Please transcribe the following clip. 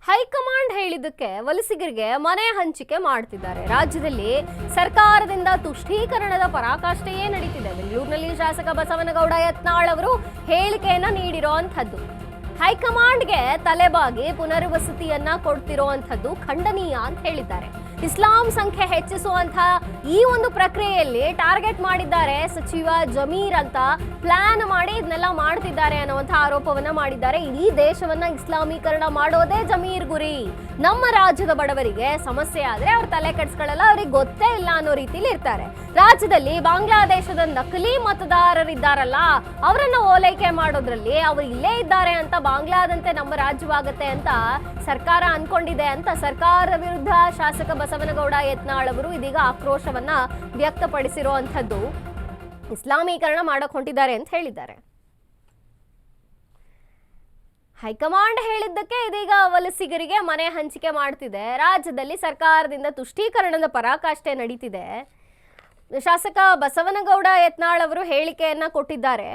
High command ಹೇಳಿದ್ದಕ್ಕೆ ವಲಸಿಗರಿಗೆ ಮನೆ ಹಂಚಿಕೆ ಮಾಡ್ತಿದ್ದಾರೆ. ರಾಜ್ಯದಲ್ಲಿ ಸರ್ಕಾರದಿಂದ ತುಷ್ಟೀಕರಣದ ಪರಾಕಾಷ್ಠೆಯೇ ನಡೀತಿದೆ. ಬೆಂಗಳೂರಿನಲ್ಲಿ ಶಾಸಕ ಬಸವನಗೌಡ ಯತ್ನಾಳ್ ಅವರು ಹೇಳಿಕೆಯನ್ನ ನೀಡಿರುವಂಥದ್ದು. ಹೈಕಮಾಂಡ್ಗೆ ತಲೆಬಾಗಿ ಪುನರ್ವಸತಿಯನ್ನ ಕೊಡ್ತಿರುವಂಥದ್ದು ಖಂಡನೀಯ ಅಂತ ಹೇಳಿದ್ದಾರೆ. ಇಸ್ಲಾಂ ಸಂಖ್ಯೆ ಹೆಚ್ಚಿಸುವಂತ ಈ ಒಂದು ಪ್ರಕ್ರಿಯೆಯಲ್ಲಿ ಟಾರ್ಗೆಟ್ ಮಾಡಿದ್ದಾರೆ ಸಚಿವ ಜಮೀರ್ ಅಂತ ಪ್ಲಾನ್ ಮಾಡಿ ಇದನ್ನೆಲ್ಲ ಮಾಡ್ತಿದ್ದಾರೆ ಅನ್ನುವಂಥ ಆರೋಪವನ್ನ ಮಾಡಿದ್ದಾರೆ. ಇಡೀ ದೇಶವನ್ನ ಇಸ್ಲಾಮೀಕರಣ ಮಾಡೋದೇ ಜಮೀರ್ ಗುರಿ. ನಮ್ಮ ರಾಜ್ಯದ ಬಡವರಿಗೆ ಸಮಸ್ಯೆ ಆದ್ರೆ ಅವ್ರ ತಲೆ ಕೆಡಿಸ್ಕೊಳ್ಳಲ್ಲ, ಅವ್ರಿಗೆ ಗೊತ್ತೇ ಇಲ್ಲ ಅನ್ನೋ ರೀತಿಲಿ ಇರ್ತಾರೆ. ರಾಜ್ಯದಲ್ಲಿ ಬಾಂಗ್ಲಾದೇಶದ ನಕಲಿ ಮತದಾರರಿದ್ದಾರಲ್ಲ, ಅವರನ್ನ ಓಲೈಕೆ ಮಾಡೋದ್ರಲ್ಲಿ ಅವರು ಇಲ್ಲೇ ಇದ್ದಾರೆ ಅಂತ ಬಾಂಗ್ಲಾದಂತೆ ನಮ್ಮ ರಾಜ್ಯವಾಗತ್ತೆ ಅಂತ ಸರ್ಕಾರ ಅನ್ಕೊಂಡಿದೆ ಅಂತ ಸರ್ಕಾರ ವಿರುದ್ಧ ಶಾಸಕ ಬಸವನಗೌಡ ಯತ್ನಾಳ್ ಅವರು ಇದೀಗ ಆಕ್ರೋಶವನ್ನ ವ್ಯಕ್ತಪಡಿಸಿರುವಂಥದ್ದು. ಇಸ್ಲಾಮೀಕರಣ ಮಾಡಕ್ ಹೊಂಟಿದ್ದಾರೆ ಅಂತ ಹೇಳಿದ್ದಾರೆ. ಹೈಕಮಾಂಡ್ ಹೇಳಿದ್ದಕ್ಕೆ ಇದೀಗ ವಲಸಿಗರಿಗೆ ಮನೆ ಹಂಚಿಕೆ ಮಾಡ್ತಿದೆ. ರಾಜ್ಯದಲ್ಲಿ ಸರ್ಕಾರದಿಂದ ತುಷ್ಟೀಕರಣದ ಪರಾಕಾಷ್ಠೆ ನಡೀತಿದೆ. ಶಾಸಕ ಬಸವನಗೌಡ ಯತ್ನಾಳ್ ಅವರು ಹೇಳಿಕೆಯನ್ನ ಕೊಟ್ಟಿದ್ದಾರೆ.